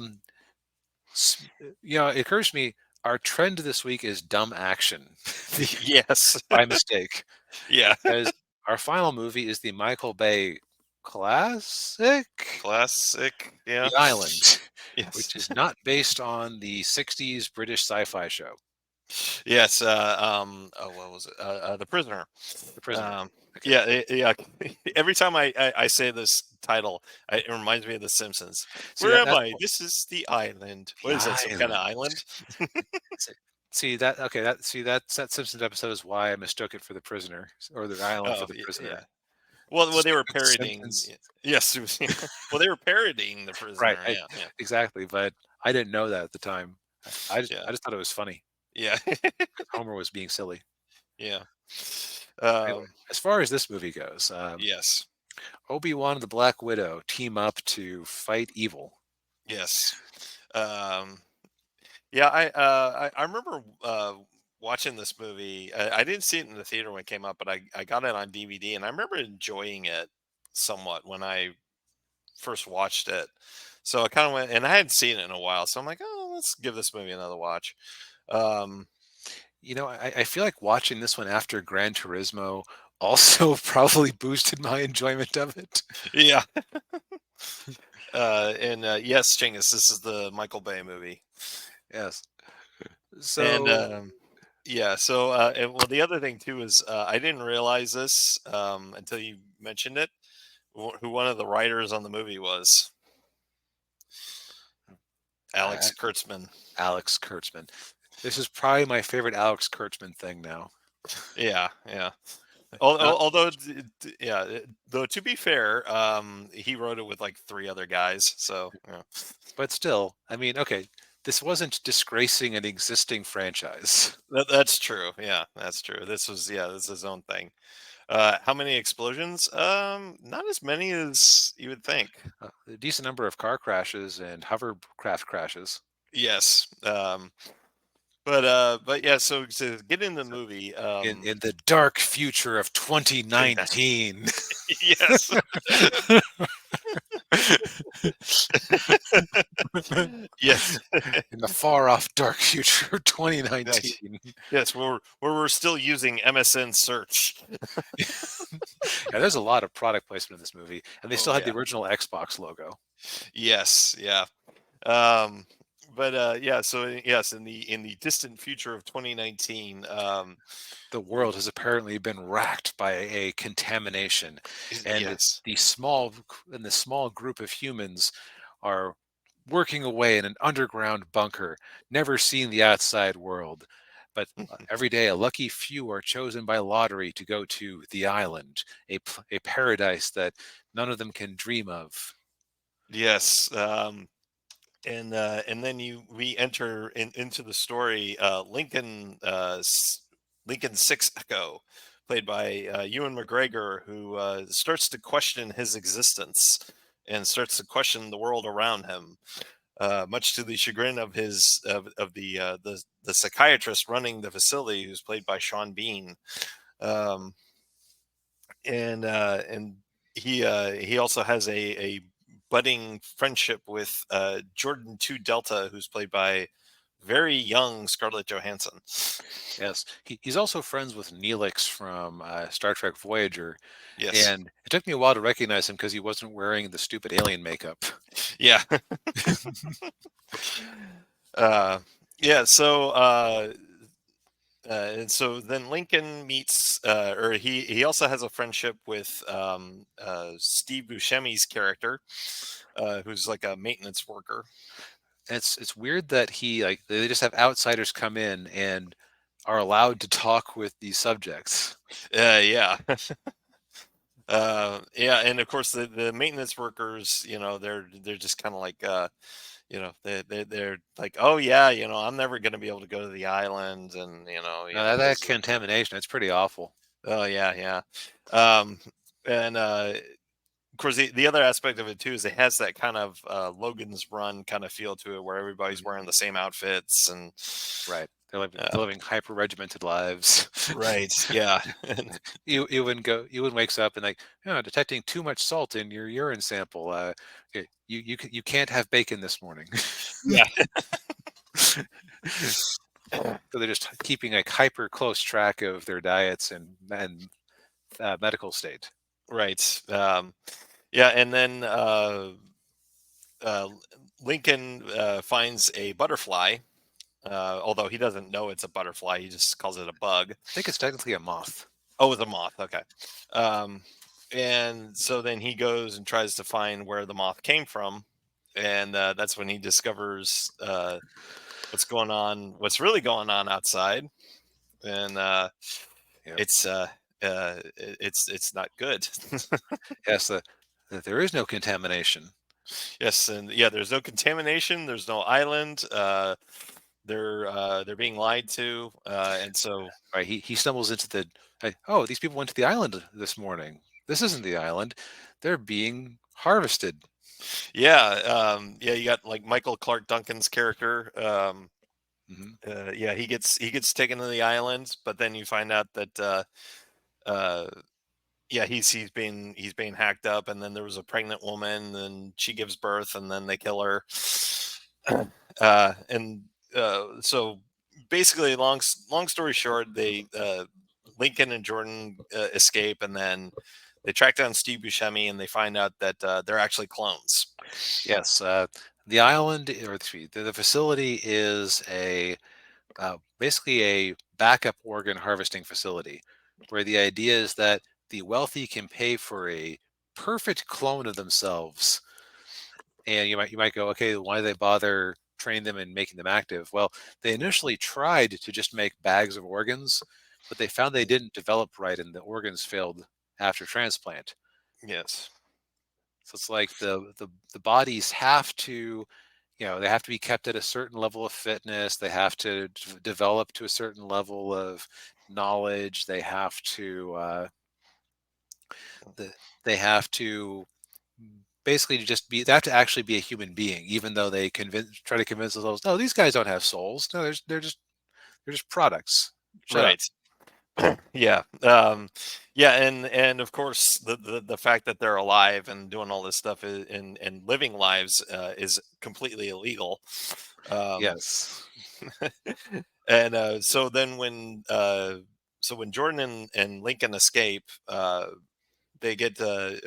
Um, it occurs to me our trend this week is dumb action Yes. by mistake Yeah. because our final movie is the Michael Bay classic, Classic. Yeah. The Island, Yes. which is not based on the 60s British sci-fi show, Yes. Oh, what was it? The Prisoner. The Prisoner. Um, Okay. yeah. Yeah. Every time I say this title, it reminds me of The Simpsons. See Where that am that's I? This is the island. The What is that? Some kind of Island. island? See see that okay, that see that Simpsons episode is why I mistook it for The Prisoner or The Island for Oh, The yeah. Prisoner. Well, they were Stupid parodying. Simpsons. Yes. Well, they were parodying The Right, Prisoner. Yeah. Yeah. exactly, but I didn't know that at the time. Yeah. I just thought it was funny Yeah. because Homer was being silly. Yeah. Anyway, Um, as far as this movie goes, yes. Obi-Wan and the Black Widow team up to fight evil. Yes. Um, yeah, I remember watching this movie. I didn't see it in the theater when it came out, but I got it on DVD, and I remember enjoying it somewhat when I first watched it. So I kind of went, and I hadn't seen it in a while, so I'm like, oh, let's give this movie another watch. Um, I feel like watching this one after Gran Turismo also probably boosted my enjoyment of it. yeah, and yes, Chingus, this is the Michael Bay movie, Yes. and So yeah. So, and, well, the other thing too is I didn't realize this until you mentioned it. Who one of the writers on the movie was? uh, Alex Kurtzman. Alex Kurtzman. This is probably my favorite Alex Kurtzman thing now. Yeah, yeah. Not, Although, yeah. Though to be fair, he wrote it with like three other guys. So yeah, but still, I mean, okay, this wasn't disgracing an existing franchise. that's true. Yeah, that's true. This is his own thing. How many explosions? Not as many as you would think. A decent number of car crashes and hovercraft crashes. Yes. But yeah. So to get in the So movie, in the dark future of okay, 2019. yes. Yes. In the far off dark future of Nice. 2019. Yes, where we're still using MSN search. Yeah, there's a lot of product placement in this movie, and they Oh still had the yeah. original Xbox logo. Yes, yeah. Um but yeah, so yes, in the distant future of 2019, The world has apparently been racked by a contamination, and yes. the small group of humans are working away in an underground bunker, never seeing the outside world. But every day, a lucky few are chosen by lottery to go to the island, a paradise that none of them can dream of. Yes. And then we enter into the story, Lincoln Six Echo, played by Ewan McGregor, who starts to question his existence and starts to question the world around him, much to the chagrin of the psychiatrist running the facility, who's played by Sean Bean. um, and he also has a budding friendship with Jordan 2 Delta, who's played by very young Scarlett Johansson. Yes, he's also friends with Neelix from Star Trek Voyager, Yes. and it took me a while to recognize him because he wasn't wearing the stupid alien makeup. Yeah. uh, yeah. And so then Lincoln meets, or he also has a friendship with Steve Buscemi's character, who's like a maintenance worker. And it's weird that he like they just have outsiders come in and are allowed to talk with these subjects. Yeah. Yeah, and of course the maintenance workers, they're just kind of like, they're like, oh yeah, I'm never going to be able to go to the island, and Now that because contamination, it's pretty awful. oh yeah, yeah. Um, and of course, the other aspect of it too is it has that kind of Logan's Run kind of feel to it, where everybody's Mhm. wearing the same outfits and Right. uh, They're living hyper regimented lives. right, yeah, Ewan wakes up and like, oh, detecting too much salt in your urine sample. You can't have bacon this morning. yeah, So they're just keeping like hyper close track of their diets and medical state. right, yeah, and then uh, Lincoln finds a butterfly. Although he doesn't know it's a butterfly, he just calls it a bug. I think it's technically a moth. Oh, it's a moth. Okay. Um, and so then he goes and tries to find where the moth came from, and that's when he discovers what's going on, what's really going on outside, and Yep. it's it's not good. Yes, that there is no contamination. Yes, and yeah, there's no contamination, there's no island. They're being lied to, and so Right. He stumbles into the oh, these people went to the island this morning. This isn't the island. They're being harvested. yeah, yeah, you got like Michael Clark Duncan's character. Hmm. Yeah, he gets taken to the island, but then you find out that uh, yeah, he's being hacked up, and then there was a pregnant woman, and she gives birth, and then they kill her. And so basically, long story short, they Lincoln and Jordan escape, and then they track down Steve Buscemi, and they find out that they're actually clones. Yes, the island or the facility is a basically a backup organ harvesting facility, where the idea is that the wealthy can pay for a perfect clone of themselves. And you might go, okay, why do they bother training them and making them active? Well, they initially tried to just make bags of organs, but they found they didn't develop right, and the organs failed after transplant. Yes. So it's like the bodies have to, they have to be kept at a certain level of fitness. They have to develop to a certain level of knowledge. The, they have to basically just be. They have to actually be a human being, even though they try to convince themselves, no, these guys don't have souls. No, they're just products. Shut up. Right. Yeah. Yeah, and of course the fact that they're alive and doing all this stuff and living lives is completely illegal. Um, Yes. and so when Jordan and Lincoln escape, they get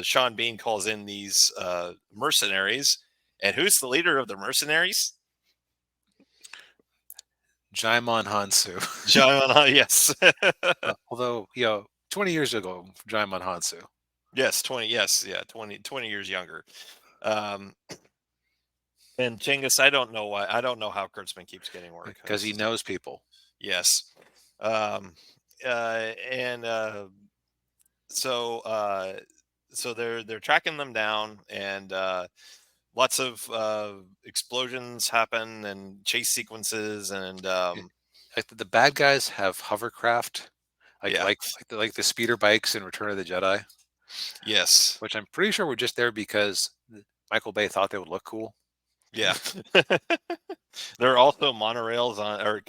Sean Bean calls in these mercenaries, and who's the leader of the mercenaries? Jaimon Hansu. John. Yes. Although, 20 years ago, Jaimon Hansu, Yes, 20. Yes, yeah, 20 years younger. Um, and Chinggis, I don't know why. I don't know how Kurtzman keeps getting work. because he knows people. Yes. Um, and so so they're tracking them down, and lots of explosions happen and chase sequences, and Yeah. Like the bad guys have hovercraft, like yeah, like like the speeder bikes in Return of the Jedi, yes, which I'm pretty sure were just there because Michael Bay thought they would look cool. yeah. There are also monorails on or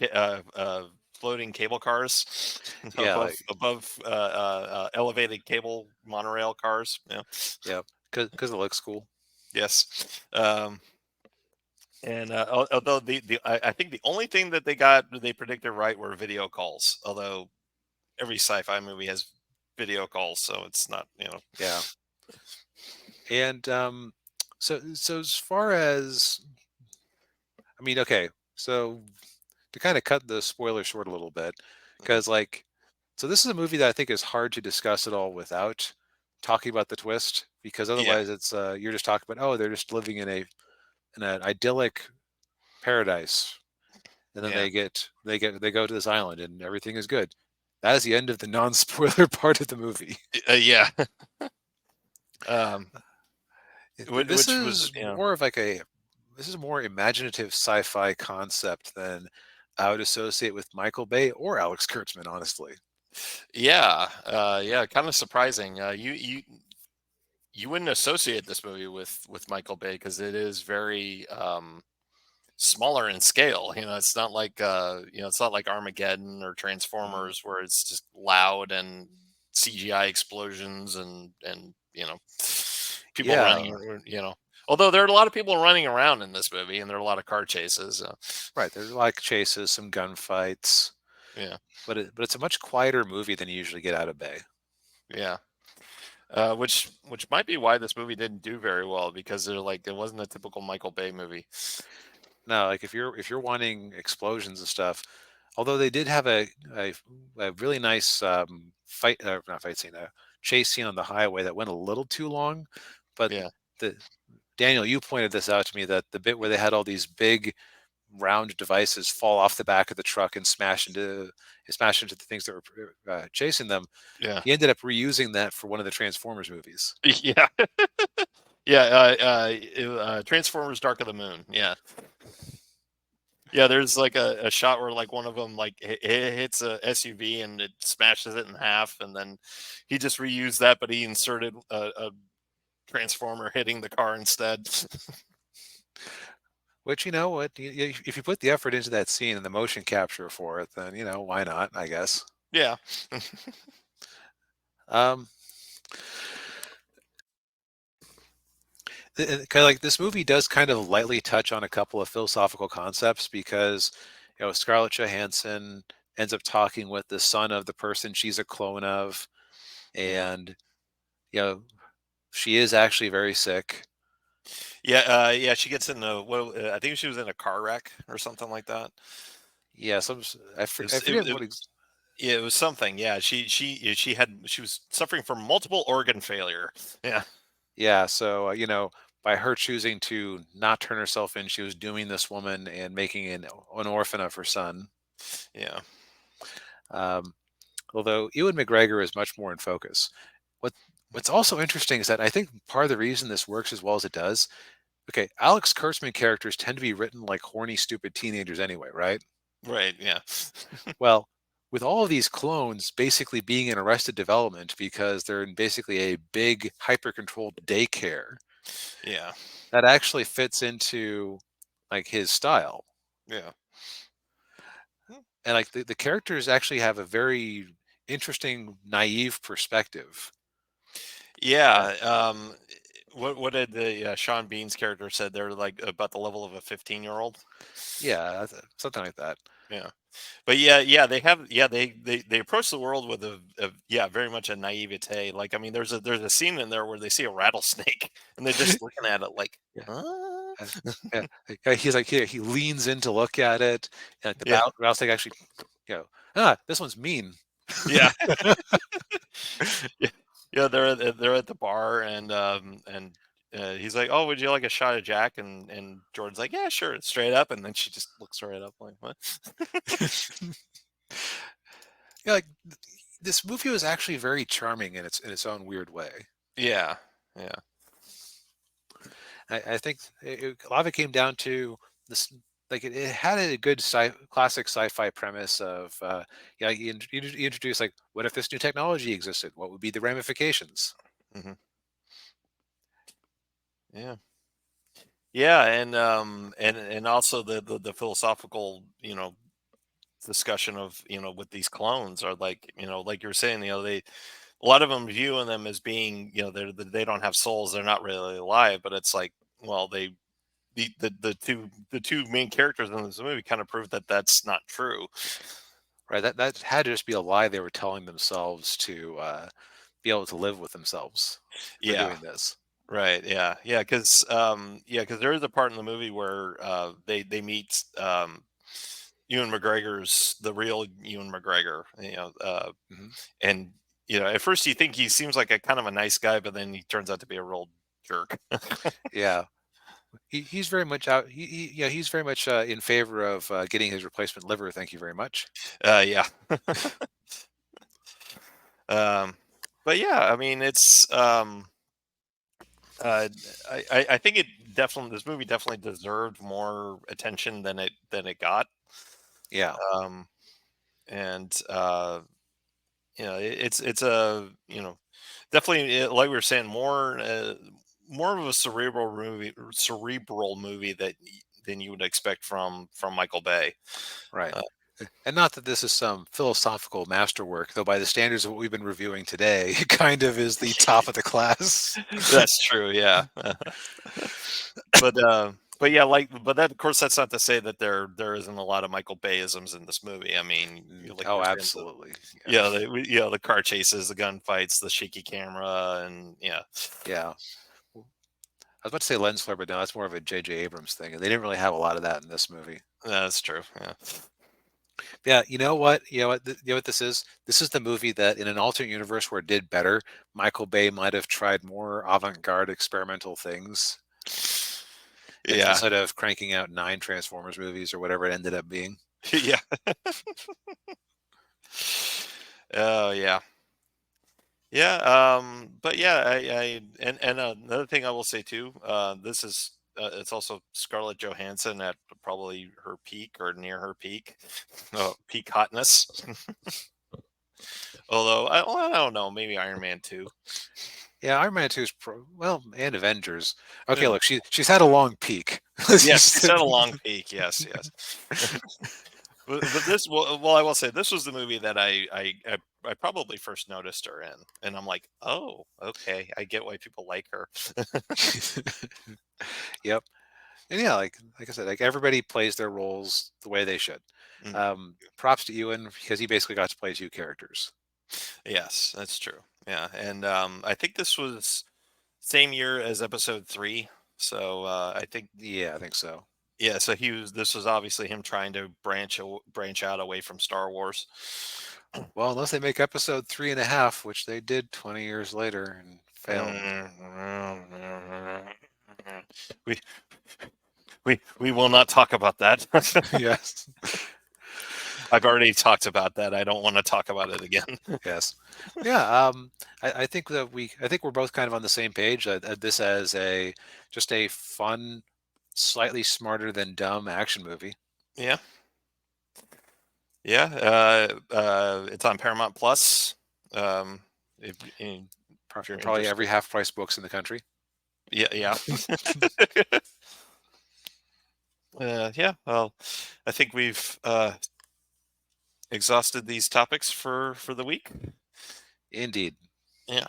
floating cable cars Yeah, above elevated cable monorail cars. Yeah. yeah, because it looks cool. Yes. And although I think the only thing that they predicted right were video calls. Although every sci-fi movie has video calls, so it's not Yeah, and so as far as okay, so to kind of cut the spoiler short a little bit, Mhm. because so this is a movie that I think is hard to discuss at all without talking about the twist, because Yeah, otherwise it's you're just talking about, oh, they're just living in an idyllic paradise, and then yeah, they go to this island and everything is good. That is the end of the non-spoiler part of the movie. yeah. um, This which was is more of like a this is a more imaginative sci-fi concept than I would associate with Michael Bay or Alex Kurtzman, honestly. yeah, yeah, kind of surprising. you wouldn't associate this movie with Michael Bay because it is very smaller in scale. It's not like it's not like Armageddon or Mhm. Transformers where it's just loud and CGI explosions and people Yeah, running. Although there are a lot of people running around in this movie and there are a lot of car chases. right. There's like chases, some gunfights, Yeah, but it's a much quieter movie than you usually get out of Bay. yeah. Which might be why this movie didn't do very well because it wasn't a typical Michael Bay movie. No, like if you're wanting explosions and stuff, although they did have a, a really nice fight, not fight scene, a chase scene on the highway that went a little too long, but Yeah, the Daniel, you pointed this out to me that the bit where they had all these big round devices fall off the back of the truck and smash into the things that were chasing them. yeah, He ended up reusing that for one of the Transformers movies. yeah, yeah. Transformers: Dark of the Moon. Yeah, yeah. There's like a shot where like one of them like hits a SUV and it smashes it in half, and then he just reused that, but he inserted a transformer hitting the car instead. Which you know what, if you put the effort into that scene and the motion capture for it, then why not? I guess. Yeah, Um, kind of like this movie does kind of lightly touch on a couple of philosophical concepts because Scarlett Johansson ends up talking with the son of the person she's a clone of, yeah, and you know she is actually very sick. yeah, yeah. She gets in a I think she was in a car wreck or something like that. Yeah, It I was, it, forget it, yeah, it was something. Yeah, she was suffering from multiple organ failure. Yeah, yeah. So by her choosing to not turn herself in, she was doing this woman and making an orphan of her son. yeah, Um, Although Ewan McGregor is much more in focus. What What's also interesting is that I think part of the reason this works as well as it does. Okay, Alex Kurtzman characters tend to be written like horny, stupid teenagers anyway, right? right. Yeah, Well, with all of these clones basically being in arrested development because they're in basically a big hyper-controlled daycare, yeah, that actually fits into like his style. yeah. Hmm. And like the characters actually have a very interesting, naive perspective. Yeah. What did the Sean Bean's character said? They're like about the level of a 15-year-old. Yeah, something like that. Yeah. But yeah, they have they approach the world with a very much a naivete. Like I mean, there's a scene in there where they see a rattlesnake and they're just looking at it like, Yeah. huh? Uh, yeah. He's like he leans in to look at it, and like the Yeah, mouse like actually, this one's mean. yeah, yeah, yeah. They're at the bar and he's like, "Oh, would you like a shot of Jack?" And Jordan's like, "Yeah, sure," straight up, and then she just looks right up like, "What?" Yeah, like this movie was actually very charming in its own weird way. Yeah, yeah, I think a lot of it came down to this. Like it had a good classic sci-fi premise of you introduce like, what if this new technology existed? What would be the ramifications? hmm yeah. Yeah, and also the philosophical, discussion of, with these clones are like, like you're saying, they a lot of them viewing them as being, they don't have souls, they're not really alive, but it's like, well, the two main characters in this movie kind of prove that that's not true. Right? That had to just be a lie they were telling themselves to be able to live with themselves for Yeah, doing this. right. Yeah, because there is a part in the movie where they meet Ewan McGregor's the real Ewan McGregor, Hmm. and at first you think he seems like a kind of a nice guy, but then he turns out to be a real jerk. Yeah, he's very much out. Yeah, he's very much in favor of getting his replacement liver. Thank you very much. Yeah. um, but yeah, I mean, it's uh, I think this movie definitely deserved more attention than it got. Yeah. Um, and it's a Definitely, like we were saying, more of a cerebral movie than you would expect from Michael Bay. Right. Uh, And not that this is some philosophical masterwork, though by the standards of what we've been reviewing today, it kind of is the top of the class. that's true, yeah. But yeah, but that, of course, that's not to say that there isn't a lot of Michael Bayisms in this movie. I mean, like Oh, you're saying, absolutely. Yeah. yeah, the car chases, the gunfights, the shaky camera, and yeah, Yeah. I was about to say lens flare, but no, that's more of a J.J. Abrams thing. And they didn't really have a lot of that in this movie. that's true. Yeah. Yeah, you know what? You know what? You know what this is? This is the movie that, in an alternate universe where it did better, Michael Bay might have tried more avant-garde experimental things Yeah. instead of cranking out 9 Transformers movies or whatever it ended up being. Yeah. Oh yeah. Yeah, but yeah, and another thing I will say too, this is it's also Scarlett Johansson at probably her peak or near her peak, peak hotness. Although I don't know, maybe Iron Man 2. Yeah, Iron Man 2 is well, and Avengers. Okay, Yeah, look, she's had a long peak. Let's yes, she's just had a long peak. Yes, yes. But this, well, I will say this was the movie that I probably first noticed her in, and I'm like, oh, okay, I get why people like her. Yep. And yeah, like I said, like everybody plays their roles the way they should. Mm, Props to Ewan because he basically got to play 2 characters. yes, that's true. Yeah, and I think this was same year as episode 3. So I think, Yeah, I think so. yeah. So this was obviously him trying to branch out away from Star Wars. Well, unless they make episode 3.5, which they did 20 years later and failed. We we will not talk about that. Yes. I've already talked about that. I don't want to talk about it again. Yes. Yeah. I think we're both kind of on the same page. This as just a fun, slightly smarter than dumb action movie. Yeah, yeah. It's on Paramount Plus. Um, if you're Probably every interested, half price books in the country. yeah, yeah. Yeah, well, I think we've exhausted these topics for the week. Indeed. Yeah.